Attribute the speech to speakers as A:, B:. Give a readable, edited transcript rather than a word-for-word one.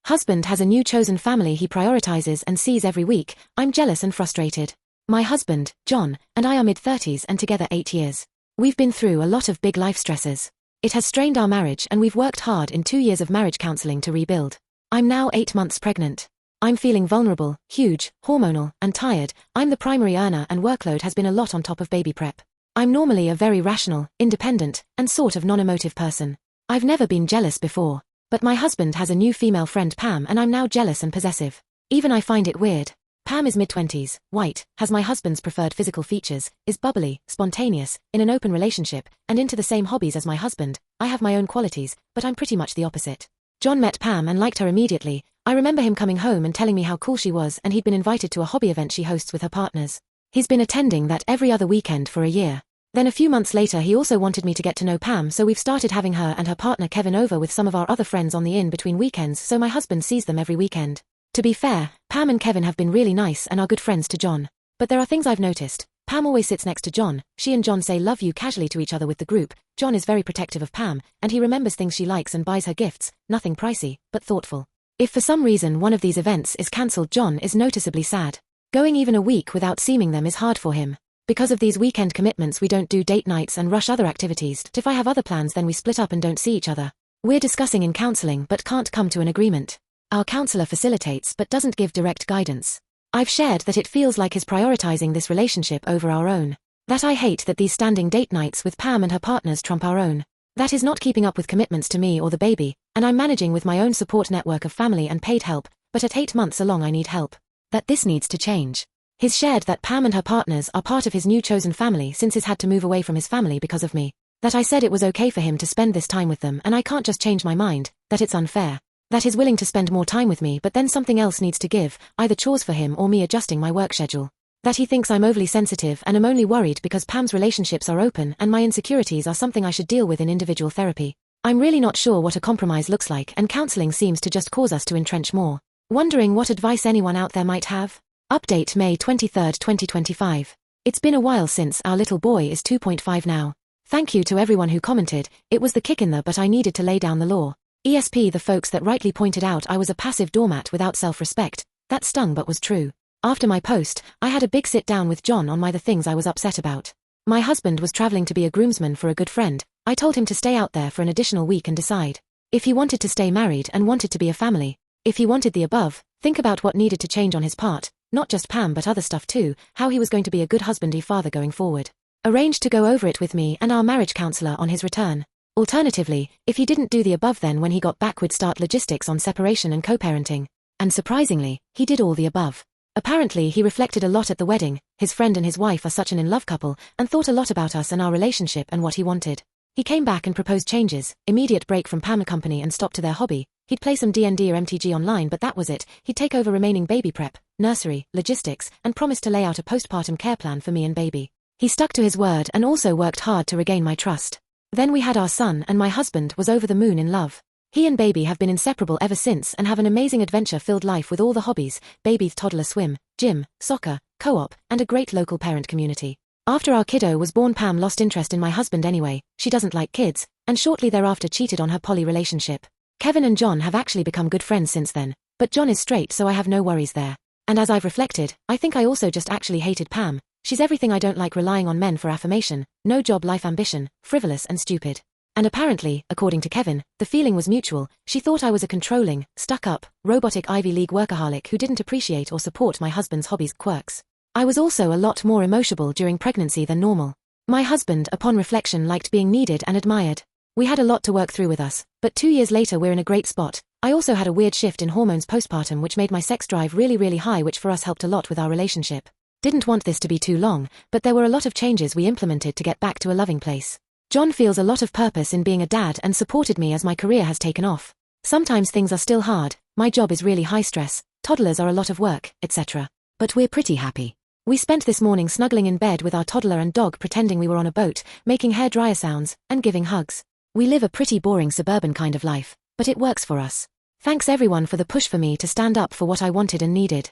A: Husband has a new chosen family he prioritizes and sees every week. I'm jealous and frustrated. My husband, John, and I are mid-30s and together 8 years. We've been through a lot of big life stresses. It has strained our marriage and we've worked hard in 2 years of marriage counseling to rebuild. I'm now 8 months pregnant. I'm feeling vulnerable, huge, hormonal, and tired. I'm the primary earner and workload has been a lot on top of baby prep. I'm normally a very rational, independent, and sort of non-emotive person. I've never been jealous before. But my husband has a new female friend Pam and I'm now jealous and possessive. Even I find it weird. Pam is mid-20s, white, has my husband's preferred physical features, is bubbly, spontaneous, in an open relationship, and into the same hobbies as my husband. I have my own qualities, but I'm pretty much the opposite. John met Pam and liked her immediately. I remember him coming home and telling me how cool she was and he'd been invited to a hobby event she hosts with her partners. He's been attending that every other weekend for a year. Then a few months later he also wanted me to get to know Pam, so we've started having her and her partner Kevin over with some of our other friends on the inn between weekends, so my husband sees them every weekend. To be fair, Pam and Kevin have been really nice and are good friends to John. But there are things I've noticed. Pam always sits next to John. She and John say love you casually to each other with the group. John is very protective of Pam, and he remembers things she likes and buys her gifts, nothing pricey, but thoughtful. If for some reason one of these events is cancelled, John is noticeably sad. Going even a week without seeing them is hard for him. Because of these weekend commitments we don't do date nights and rush other activities. If I have other plans then we split up and don't see each other. We're discussing in counseling but can't come to an agreement. Our counselor facilitates but doesn't give direct guidance. I've shared that it feels like he's prioritizing this relationship over our own. That I hate that these standing date nights with Pam and her partners trump our own. That is not keeping up with commitments to me or the baby, and I'm managing with my own support network of family and paid help, but at 8 months along I need help. That this needs to change. He's shared that Pam and her partners are part of his new chosen family since he's had to move away from his family because of me. That I said it was okay for him to spend this time with them and I can't just change my mind, that it's unfair. That he's willing to spend more time with me but then something else needs to give, either chores for him or me adjusting my work schedule. That he thinks I'm overly sensitive and I'm only worried because Pam's relationships are open and my insecurities are something I should deal with in individual therapy. I'm really not sure what a compromise looks like and counseling seems to just cause us to entrench more. Wondering what advice anyone out there might have? Update May 23, 2025. It's been a while since our little boy is 2.5 now. Thank you to everyone who commented. It was the kick in the butt I needed to lay down the law. ESP the folks that rightly pointed out I was a passive doormat without self-respect. That stung but was true. After my post, I had a big sit down with John on the things I was upset about. My husband was traveling to be a groomsman for a good friend. I told him to stay out there for an additional week and decide. If he wanted to stay married and wanted to be a family. If he wanted the above, think about what needed to change on his part. Not just Pam but other stuff too, how he was going to be a good husbandy father going forward. Arranged to go over it with me and our marriage counselor on his return. Alternatively, if he didn't do the above then when he got back we'd start logistics on separation and co-parenting. And surprisingly, he did all the above. Apparently he reflected a lot at the wedding. His friend and his wife are such an in-love couple, and thought a lot about us and our relationship and what he wanted. He came back and proposed changes, immediate break from Pam company and stop to their hobby. He'd play some D&D or MTG online but that was it. He'd take over remaining baby prep, nursery, logistics, and promised to lay out a postpartum care plan for me and baby. He stuck to his word and also worked hard to regain my trust. Then we had our son and my husband was over the moon in love. He and baby have been inseparable ever since and have an amazing adventure-filled life with all the hobbies, baby's toddler swim, gym, soccer, co-op, and a great local parent community. After our kiddo was born Pam lost interest in my husband anyway, she doesn't like kids, and shortly thereafter cheated on her poly relationship. Kevin and John have actually become good friends since then, but John is straight so I have no worries there. And as I've reflected, I think I also just actually hated Pam. She's everything I don't like, relying on men for affirmation, no job life ambition, frivolous and stupid. And apparently, according to Kevin, the feeling was mutual. She thought I was a controlling, stuck-up, robotic Ivy League workaholic who didn't appreciate or support my husband's hobbies quirks. I was also a lot more emotional during pregnancy than normal. My husband, upon reflection, liked being needed and admired. We had a lot to work through with us, but 2 years later we're in a great spot. I also had a weird shift in hormones postpartum which made my sex drive really high, which for us helped a lot with our relationship. Didn't want this to be too long, but there were a lot of changes we implemented to get back to a loving place. John feels a lot of purpose in being a dad and supported me as my career has taken off. Sometimes things are still hard, my job is really high stress, toddlers are a lot of work, etc. But we're pretty happy. We spent this morning snuggling in bed with our toddler and dog, pretending we were on a boat, making hairdryer sounds, and giving hugs. We live a pretty boring suburban kind of life, but it works for us. Thanks everyone for the push for me to stand up for what I wanted and needed.